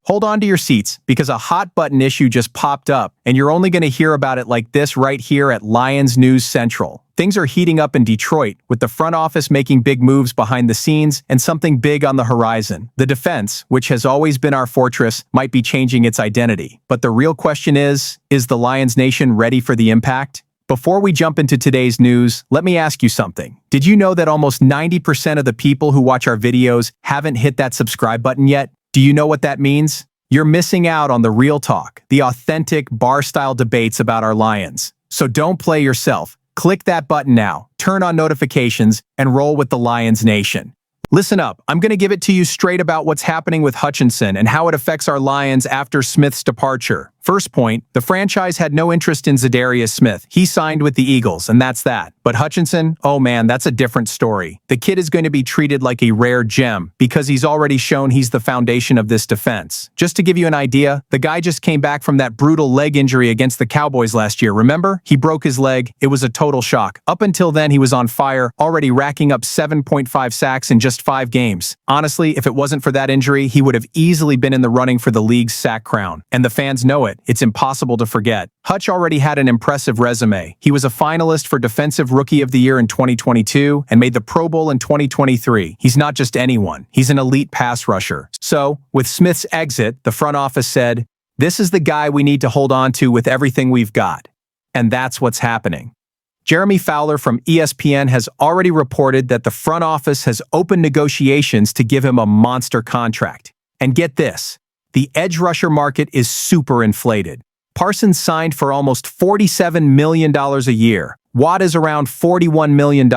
Hold on to your seats because a hot button issue just popped up, and you're only going to hear about it like this right here at Lions News Central. Things are heating up in Detroit, with the front office making big moves behind the scenes and something big on the horizon. The defense, which has always been our fortress, might be changing its identity. But the real question is the Lions Nation ready for the impact? Before we jump into today's news, let me ask you something. Did you know that almost 90% of the people who watch our videos haven't hit that subscribe button yet? Do you know what that means? You're missing out on the real talk, the authentic bar-style debates about our Lions. So don't play yourself. Click that button now, turn on notifications, and roll with the Lions Nation. Listen up, I'm going to give it to you straight about what's happening with Hutchinson and how it affects our Lions after Smith's departure. First point, the franchise had no interest in Za'Darius Smith. He signed with the Eagles, and that's that. But Hutchinson, oh man, that's a different story. The kid is going to be treated like a rare gem because he's already shown he's the foundation of this defense. Just to give you an idea, the guy just came back from that brutal leg injury against the Cowboys last year, remember? He broke his leg. It was a total shock. Up until then, he was on fire, already racking up 7.5 sacks in just 5 games. Honestly, if it wasn't for that injury, he would have easily been in the running for the league's sack crown. And the fans know it. It's impossible to forget. Hutch already had an impressive resume. He was a finalist for Defensive Rookie of the Year in 2022 and made the Pro Bowl in 2023. He's not just anyone. He's an elite pass rusher. So, with Smith's exit, the front office said, "This is the guy we need to hold on to with everything we've got." And that's what's happening. Jeremy Fowler from ESPN has already reported that the front office has opened negotiations to give him a monster contract. And get this, the edge rusher market is super inflated. Parsons signed for almost $47 million a year. Watt is around $41 million.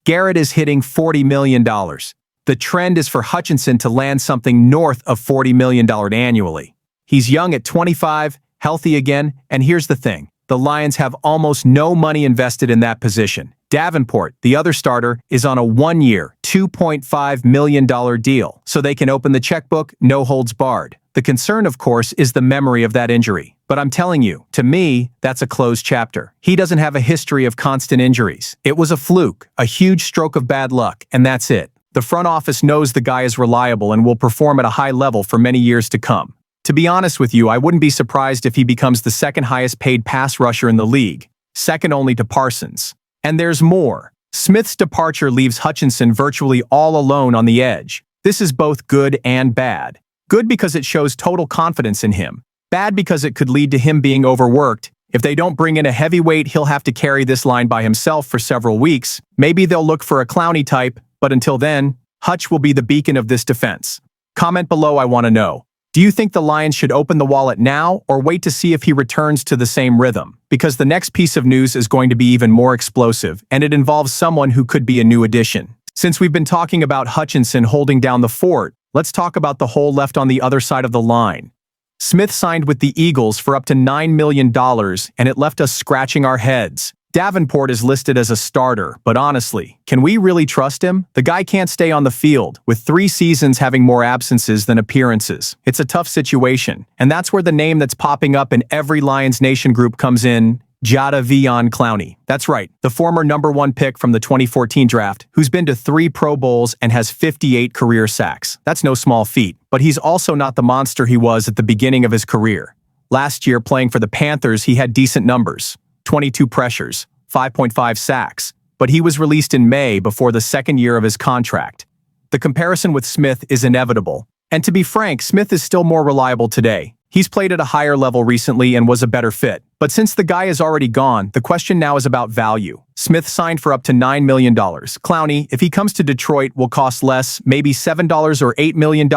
Garrett is hitting $40 million. The trend is for Hutchinson to land something north of $40 million annually. He's young at 25, healthy again, and here's the thing. The Lions have almost no money invested in that position. Davenport, the other starter, is on a 1-year, $2.5 million deal, so they can open the checkbook, no holds barred. The concern, of course, is the memory of that injury. But I'm telling you, to me, that's a closed chapter. He doesn't have a history of constant injuries. It was a fluke, a huge stroke of bad luck, and that's it. The front office knows the guy is reliable and will perform at a high level for many years to come. To be honest with you, I wouldn't be surprised if he becomes the second highest paid pass rusher in the league, second only to Parsons. And there's more. Smith's departure leaves Hutchinson virtually all alone on the edge. This is both good and bad. Good because it shows total confidence in him. Bad because it could lead to him being overworked. If they don't bring in a heavyweight, he'll have to carry this line by himself for several weeks. Maybe they'll look for a Clowney type, but until then, Hutch will be the beacon of this defense. Comment below, I want to know. Do you think the Lions should open the wallet now or wait to see if he returns to the same rhythm? Because the next piece of news is going to be even more explosive, and it involves someone who could be a new addition. Since we've been talking about Hutchinson holding down the fort, let's talk about the hole left on the other side of the line. Smith signed with the Eagles for up to $9 million, and it left us scratching our heads. Davenport is listed as a starter, but honestly, can we really trust him? The guy can't stay on the field, with 3 seasons having more absences than appearances. It's a tough situation, and that's where the name that's popping up in every Lions Nation group comes in, Jadeveon Clowney. That's right, the former #1 pick from the 2014 draft, who's been to 3 Pro Bowls and has 58 career sacks. That's no small feat, but he's also not the monster he was at the beginning of his career. Last year, playing for the Panthers, he had decent numbers. 22 pressures, 5.5 sacks, but he was released in May before the second year of his contract. The comparison with Smith is inevitable. And to be frank, Smith is still more reliable today. He's played at a higher level recently and was a better fit. But since the guy is already gone, the question now is about value. Smith signed for up to $9 million. Clowney, if he comes to Detroit, will cost less, maybe $7 or $8 million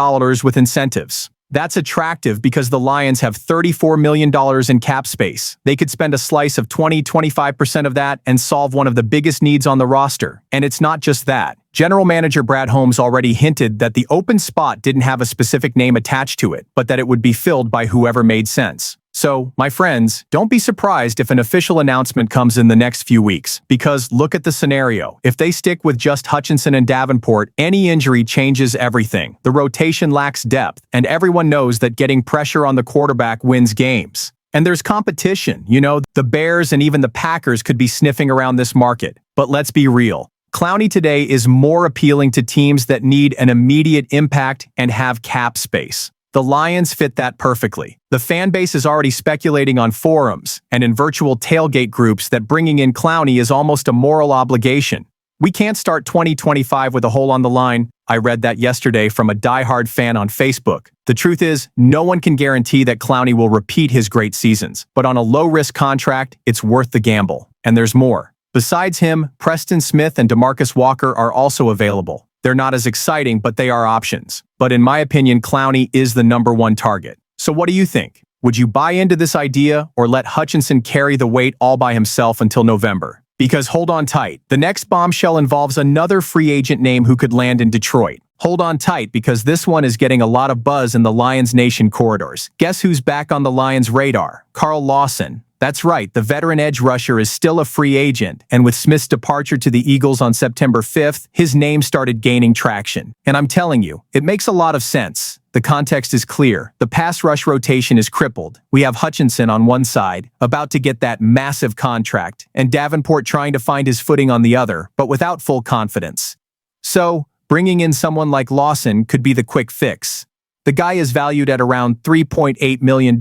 with incentives. That's attractive because the Lions have $34 million in cap space. They could spend a slice of 20–25% of that and solve one of the biggest needs on the roster. And it's not just that. General Manager Brad Holmes already hinted that the open spot didn't have a specific name attached to it, but that it would be filled by whoever made sense. So, my friends, don't be surprised if an official announcement comes in the next few weeks, because look at the scenario. If they stick with just Hutchinson and Davenport, any injury changes everything. The rotation lacks depth, and everyone knows that getting pressure on the quarterback wins games. And there's competition, the Bears and even the Packers could be sniffing around this market. But let's be real. Clowney today is more appealing to teams that need an immediate impact and have cap space. The Lions fit that perfectly. The fan base is already speculating on forums and in virtual tailgate groups that bringing in Clowney is almost a moral obligation. We can't start 2025 with a hole on the line. I read that yesterday from a diehard fan on Facebook. The truth is, no one can guarantee that Clowney will repeat his great seasons, but on a low-risk contract, it's worth the gamble. And there's more. Besides him, Preston Smith and DeMarcus Walker are also available. They're not as exciting, but they are options. But in my opinion, Clowney is the #1 target. So what do you think? Would you buy into this idea or let Hutchinson carry the weight all by himself until November? Because hold on tight, the next bombshell involves another free agent name who could land in Detroit. Hold on tight because this one is getting a lot of buzz in the Lions Nation corridors. Guess who's back on the Lions' radar? Carl Lawson. That's right, the veteran edge rusher is still a free agent, and with Smith's departure to the Eagles on September 5th, his name started gaining traction. And I'm telling you, it makes a lot of sense. The context is clear. The pass rush rotation is crippled. We have Hutchinson on one side, about to get that massive contract, and Davenport trying to find his footing on the other, but without full confidence. So, bringing in someone like Lawson could be the quick fix. The guy is valued at around $3.8 million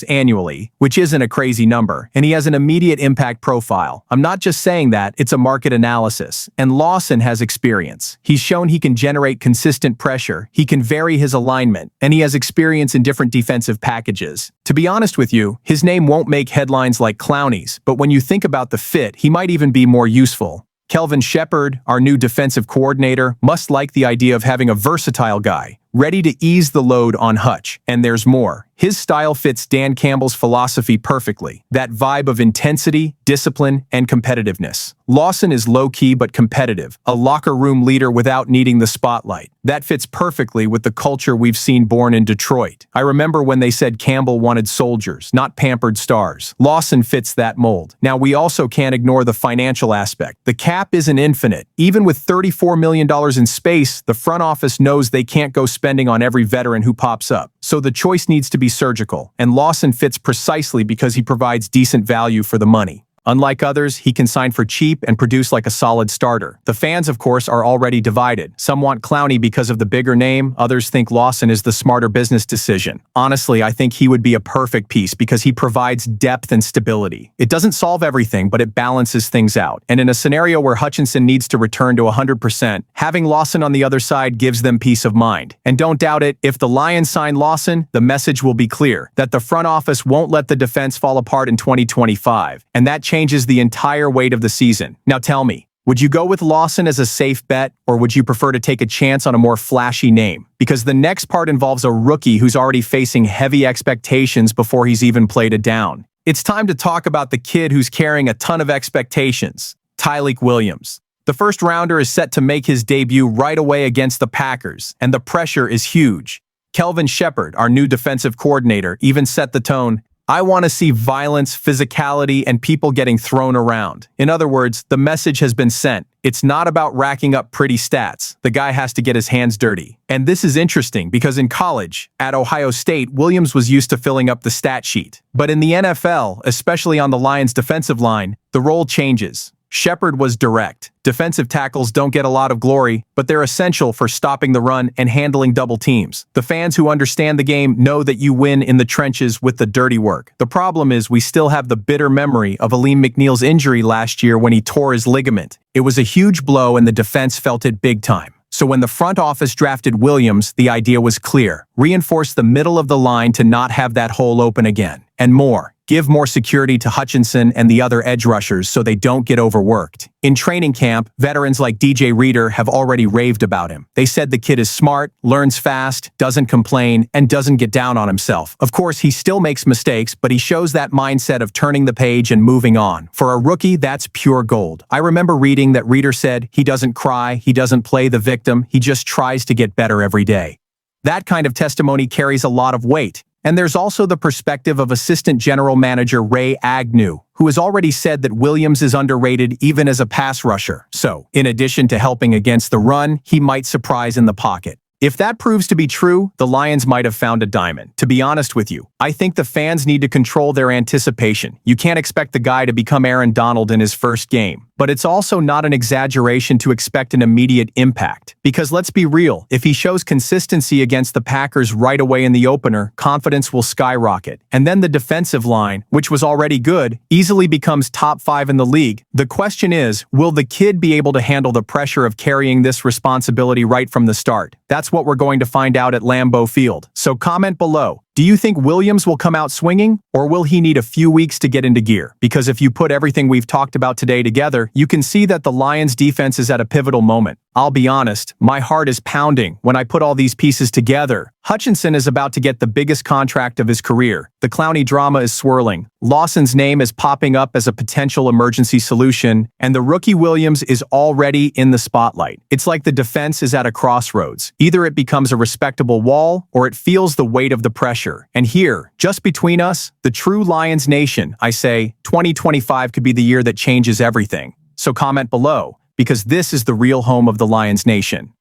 annually, which isn't a crazy number, and he has an immediate impact profile. I'm not just saying that, it's a market analysis. And Lawson has experience. He's shown he can generate consistent pressure, he can vary his alignment, and he has experience in different defensive packages. To be honest with you, his name won't make headlines like Clowney's, but when you think about the fit, he might even be more useful. Kelvin Shepard, our new defensive coordinator, must like the idea of having a versatile guy, ready to ease the load on Hutch. And there's more. His style fits Dan Campbell's philosophy perfectly. That vibe of intensity, discipline, and competitiveness. Lawson is low-key but competitive, a locker room leader without needing the spotlight. That fits perfectly with the culture we've seen born in Detroit. I remember when they said Campbell wanted soldiers, not pampered stars. Lawson fits that mold. Now, we also can't ignore the financial aspect. The cap isn't infinite. Even with $34 million in space, the front office knows they can't go spending on every veteran who pops up. So the choice needs to be surgical, and Lawson fits precisely because he provides decent value for the money. Unlike others, he can sign for cheap and produce like a solid starter. The fans, of course, are already divided. Some want Clowney because of the bigger name, others think Lawson is the smarter business decision. Honestly, I think he would be a perfect piece because he provides depth and stability. It doesn't solve everything, but it balances things out. And in a scenario where Hutchinson needs to return to 100%, having Lawson on the other side gives them peace of mind. And don't doubt it, if the Lions sign Lawson, the message will be clear, that the front office won't let the defense fall apart in 2025. And that changes the entire weight of the season. Now tell me, would you go with Lawson as a safe bet, or would you prefer to take a chance on a more flashy name? Because the next part involves a rookie who's already facing heavy expectations before he's even played a down. It's time to talk about the kid who's carrying a ton of expectations, Tyleik Williams. The first rounder is set to make his debut right away against the Packers, and the pressure is huge. Kelvin Shepard, our new defensive coordinator, even set the tone. I want to see violence, physicality, and people getting thrown around. In other words, the message has been sent. It's not about racking up pretty stats. The guy has to get his hands dirty. And this is interesting because in college, at Ohio State, Williams was used to filling up the stat sheet. But in the NFL, especially on the Lions' defensive line, the role changes. Shepard was direct. Defensive tackles don't get a lot of glory, but they're essential for stopping the run and handling double teams. The fans who understand the game know that you win in the trenches with the dirty work. The problem is we still have the bitter memory of Aleem McNeil's injury last year when he tore his ligament. It was a huge blow and the defense felt it big time. So when the front office drafted Williams, the idea was clear. Reinforce the middle of the line to not have that hole open again. And more. Give more security to Hutchinson and the other edge rushers so they don't get overworked. In training camp, veterans like DJ Reader have already raved about him. They said the kid is smart, learns fast, doesn't complain, and doesn't get down on himself. Of course, he still makes mistakes, but he shows that mindset of turning the page and moving on. For a rookie, that's pure gold. I remember reading that Reader said he doesn't cry, he doesn't play the victim, he just tries to get better every day. That kind of testimony carries a lot of weight. And there's also the perspective of Assistant General Manager Ray Agnew, who has already said that Williams is underrated even as a pass rusher. So, in addition to helping against the run, he might surprise in the pocket. If that proves to be true, the Lions might have found a diamond. To be honest with you, I think the fans need to control their anticipation. You can't expect the guy to become Aaron Donald in his first game. But it's also not an exaggeration to expect an immediate impact. Because let's be real, if he shows consistency against the Packers right away in the opener, confidence will skyrocket. And then the defensive line, which was already good, easily becomes top 5 in the league. The question is, will the kid be able to handle the pressure of carrying this responsibility right from the start? That's what we're going to find out at Lambeau Field. So comment below. Do you think Williams will come out swinging, or will he need a few weeks to get into gear? Because if you put everything we've talked about today together, you can see that the Lions' defense is at a pivotal moment. I'll be honest, my heart is pounding when I put all these pieces together. Hutchinson is about to get the biggest contract of his career. The Clowney drama is swirling. Lawson's name is popping up as a potential emergency solution, and the rookie Williams is already in the spotlight. It's like the defense is at a crossroads. Either it becomes a respectable wall, or it feels the weight of the pressure. And here, just between us, the true Lions Nation, I say, 2025 could be the year that changes everything. So comment below, because this is the real home of the Lions Nation.